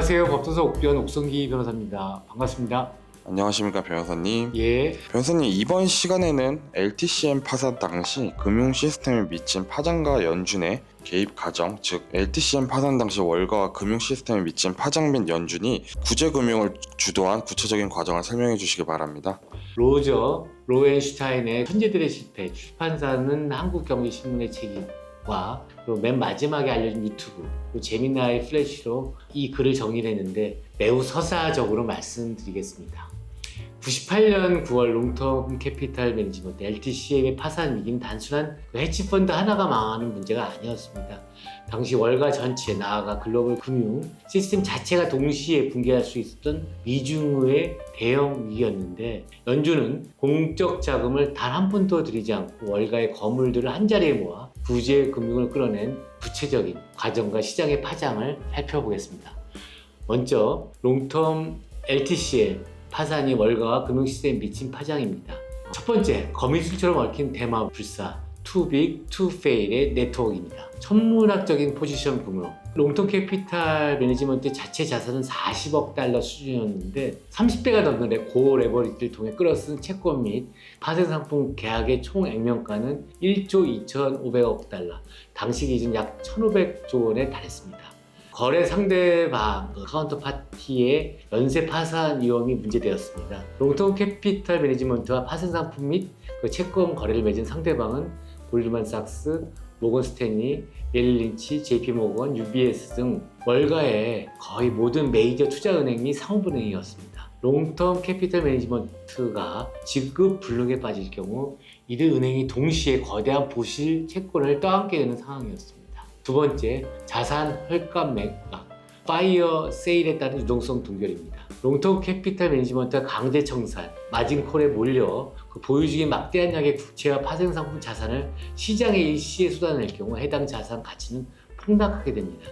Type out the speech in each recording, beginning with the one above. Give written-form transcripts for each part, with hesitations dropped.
안녕하세요. 법조사 옥변 옥성기 변호사입니다. 반갑습니다. 안녕하십니까 변호사님. 예, 변호사님, 이번 시간에는 LTCM 파산 당시 금융 시스템에 미친 파장과 연준의 개입 과정, 즉 LTCM 파산 당시 월가와 금융 시스템에 미친 파장 및 연준이 구제금융을 주도한 구체적인 과정을 설명해 주시기 바랍니다. 로저 로엔슈타인의 천재들의 실패, 출판사는 한국경제신문의 책임과 그리고 맨 마지막에 알려진 유튜브, 그리고 재미나의 플래시로 이 글을 정리를 했는데 매우 서사적으로 말씀드리겠습니다. 98년 9월 롱텀 캐피탈 매니지먼트 LTCM의 파산 위기는 단순한 해치펀드 하나가 망하는 문제가 아니었습니다. 당시 월가 전체, 나아가 글로벌 금융 시스템 자체가 동시에 붕괴할 수 있었던 미중의 대형 위기였는데, 연준은 공적 자금을 단 한 푼도 들이지 않고 월가의 거물들을 한자리에 모아 구제 금융을 끌어낸 구체적인 과정과 시장의 파장을 살펴보겠습니다. 먼저 롱텀 LTCM 파산이 월가와 금융시스템에 미친 파장입니다. 첫 번째, 거미줄처럼 얽힌 대마 불사 Too Big to Fail의 네트워크입니다. 천문학적인 포지션 구조. 롱텀 캐피탈 매니지먼트 자체 자산은 40억 달러 수준이었는데 30배가 넘는 고 레버리지를 통해 끌어쓴 채권 및 파생 상품 계약의 총 액면가는 1조 2,500억 달러, 당시 기준 약 1,500조 원에 달했습니다. 거래 상대방, 카운터파티의 연쇄 파산 위험이 문제되었습니다. 롱텀 캐피탈 매니지먼트와 파생 상품 및 채권 거래를 맺은 상대방은 골드만삭스, 모건 스탠리, 멜린치, JP모건, UBS 등 월가의 거의 모든 메이저 투자은행 및 상호은행이었습니다. 롱텀 캐피탈 매니지먼트가 지급 불능에 빠질 경우 이들 은행이 동시에 거대한 보실 채권을 떠안게 되는 상황이었습니다. 두 번째, 자산 헐값 매각, 파이어 세일에 따른 유동성 동결입니다. 롱텀 캐피탈 매니지먼트가 강제 청산, 마진콜에 몰려 보유 중인 막대한 양의 국채와 파생상품 자산을 시장에 일시에 쏟아낼 경우 해당 자산 가치는 폭락하게 됩니다.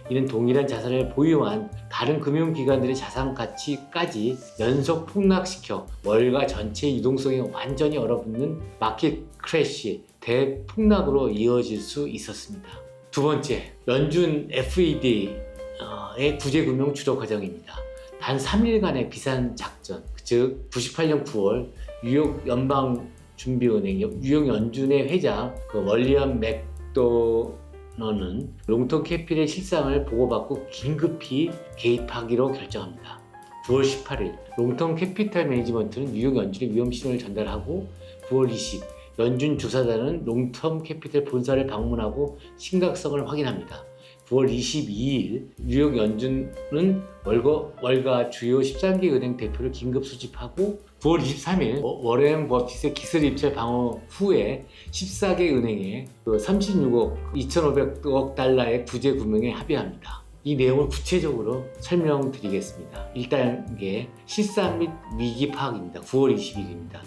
이는 동일한 자산을 보유한 다른 금융기관들의 자산 가치까지 연속 폭락시켜 월가 전체의 유동성이 완전히 얼어붙는 마켓 크래시, 대폭락으로 이어질 수 있었습니다. 두 번째, 연준 FED의 구제금융 주도 과정입니다. 단 3일간의 비상 작전, 즉 98년 9월 뉴욕 연방준비은행, 뉴욕 연준의 회장 월리엄 맥도너는 롱텀 캐피탈의 실상을 보고받고 긴급히 개입하기로 결정합니다. 9월 18일 롱텀 캐피탈 매니지먼트는 뉴욕 연준에 위험 신호를 전달하고 9월 20일 연준 조사단은 롱텀 캐피탈 본사를 방문하고 심각성을 확인합니다. 9월 22일 뉴욕 연준은 월가 주요 13개 은행 대표를 긴급 소집하고 9월 23일 워렌 버핏의 기술 입찰 방어 후에 14개 은행에 36억 2,500억 달러의 구제 금융에 합의합니다. 이 내용을 구체적으로 설명드리겠습니다. 1단계 실상 및 위기 파악입니다. 9월 20일입니다.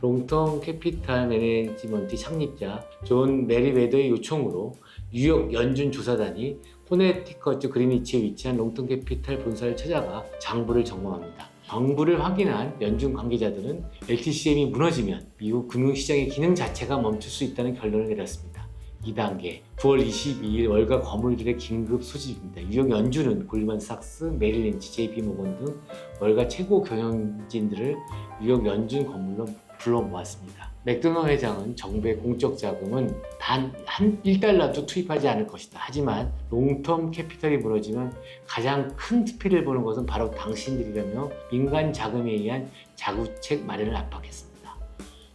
롱텀 캐피탈 매니지먼트 창립자 존 메리웨더의 요청으로 뉴욕 연준 조사단이 코네티커트 그리니치에 위치한 롱텀 캐피탈 본사를 찾아가 장부를 점검합니다. 장부를 확인한 연준 관계자들은 LTCM이 무너지면 미국 금융시장의 기능 자체가 멈출 수 있다는 결론을 내렸습니다. 2단계 9월 22일 월가 거물들의 긴급 소집입니다. 뉴욕 연준은 골드만삭스, 메릴린치, JP모건 등 월가 최고 경영진들을 뉴욕 연준 건물로 불러 모았습니다. 맥도너 회장은 정부의 공적 자금은 단 한 1달러도 투입하지 않을 것이다. 하지만 롱텀 캐피탈이 무너지면 가장 큰 피해를 보는 것은 바로 당신들이라며 민간 자금에 의한 자구책 마련을 압박했습니다.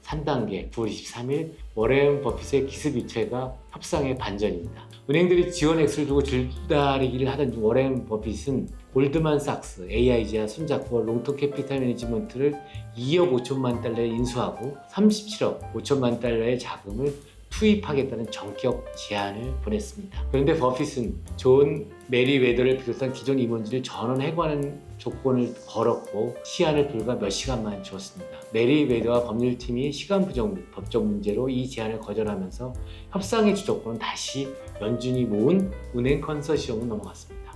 3단계 9월 23일 워렌 버핏의 기습 유체가 협상의 반전입니다. 은행들이 지원 액수를 두고 줄다리기를 하던 중 워렌 버핏은 골드만삭스, AIG와 손잡고 롱텀 캐피탈 매니지먼트를 2억 5천만 달러에 인수하고 37억 5천만 달러의 자금을 투입하겠다는 전격 제안을 보냈습니다. 그런데 버핏은 존 메리웨더를 비롯한 기존 임원진을 전원 해고하는 조건을 걸었고 시한을 불과 몇 시간만 주었습니다. 메리웨더와 법률팀이 시간 부족 및 법적 문제로 이 제안을 거절하면서 협상의 주도권은 다시 연준이 모은 은행 컨소시엄으로 넘어갔습니다.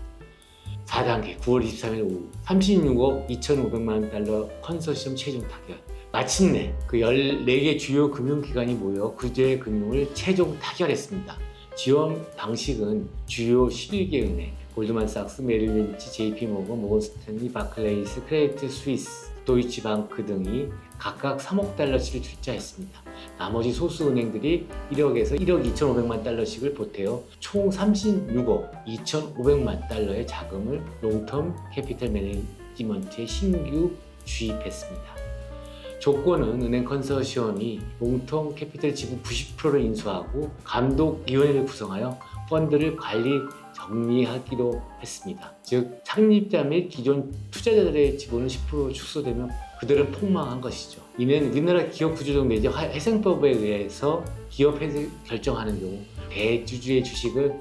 4단계 9월 23일 오후 36억 2,500만 달러 컨소시엄 최종 타결. 마침내 그 14개 주요 금융기관이 모여 구제 금융을 최종 타결했습니다. 지원 방식은 주요 11개 은행, 골드만삭스, 메릴린치, JP모건, 모건스탠리, 바클레이스, 크레디트 스위스, 도이치방크 등이 각각 3억 달러씩을 출자했습니다. 나머지 소수 은행들이 1억에서 1억 2,500만 달러씩을 보태어 총 36억 2,500만 달러의 자금을 롱텀 캐피털 매니지먼트에 신규 주입했습니다. 조건은 은행 컨소시엄이 롱텀 캐피털 지분 90%를 인수하고 감독위원회를 구성하여 펀드를 관리 정리하기로 했습니다. 즉 창립자 및 기존 투자자들의 지분은 10% 축소되면 그들은 폭망한 것이죠. 이는 우리나라 기업 구조적 내지 회생법에 의해서 기업 회생 결정하는 경우 대주주의 주식을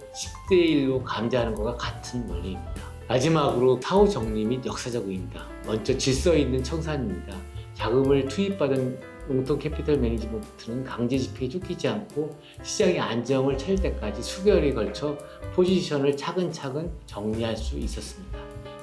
10대 1로 감자하는 것과 같은 원리입니다. 마지막으로 사후 정리 및 역사적 의미입니다. 먼저 질서 있는 청산입니다. 자금을 투입받은 롱텀 캐피털 매니지먼트는 강제 집회에 쫓기지 않고 시장의 안정을 찾을 때까지 수개월에 걸쳐 포지션을 차근차근 정리할 수 있었습니다.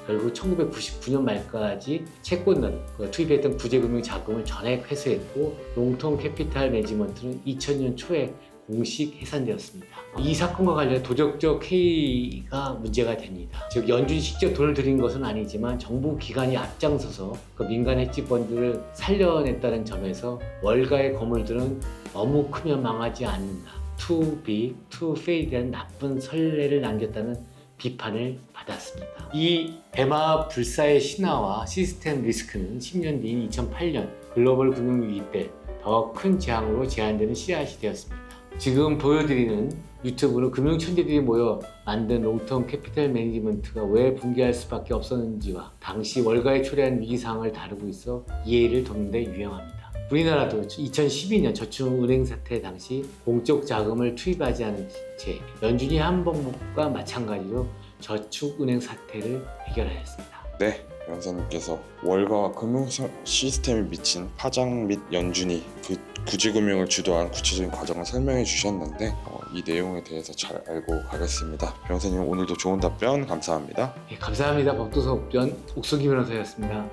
결국 1999년 말까지 채권은 투입했던 구제금융 자금을 전액 회수했고 롱텀 캐피털 매니지먼트는 2000년 초에 공식 해산되었습니다. 이 사건과 관련 도덕적 해이가 문제가 됩니다. 즉 연준이 직접 돈을 들인 것은 아니지만 정부 기관이 앞장서서 그 민간 헤지 펀드를 살려냈다는 점에서 월가의 거물들은 너무 크면 망하지 않는다. too big, too fail이라는 나쁜 선례를 남겼다는 비판을 받았습니다. 이 대마 불사의 신화와 시스템 리스크는 10년 뒤인 2008년 글로벌 금융위기 때 더 큰 재앙으로 제한되는 씨앗이 되었습니다. 지금 보여드리는 유튜브는 금융 천재들이 모여 만든 롱텀 캐피털 매니지먼트가 왜 붕괴할 수밖에 없었는지와 당시 월가에 초래한 위기 상황을 다루고 있어 이해를 돕는 데 유용합니다. 우리나라도 2012년 저축은행 사태 당시 공적 자금을 투입하지 않은 채 연준이 한번과 마찬가지로 저축은행 사태를 해결하였습니다. 네, 변호사님께서 월가와 금융 시스템에 미친 파장 및 연준이 그 구제금융을 주도한 구체적인 과정을 설명해 주셨는데 이 내용에 대해서 잘 알고 가겠습니다. 변호사님 오늘도 좋은 답변 감사합니다. 감사합니다. 법도사 옥변 옥순기 변호사였습니다.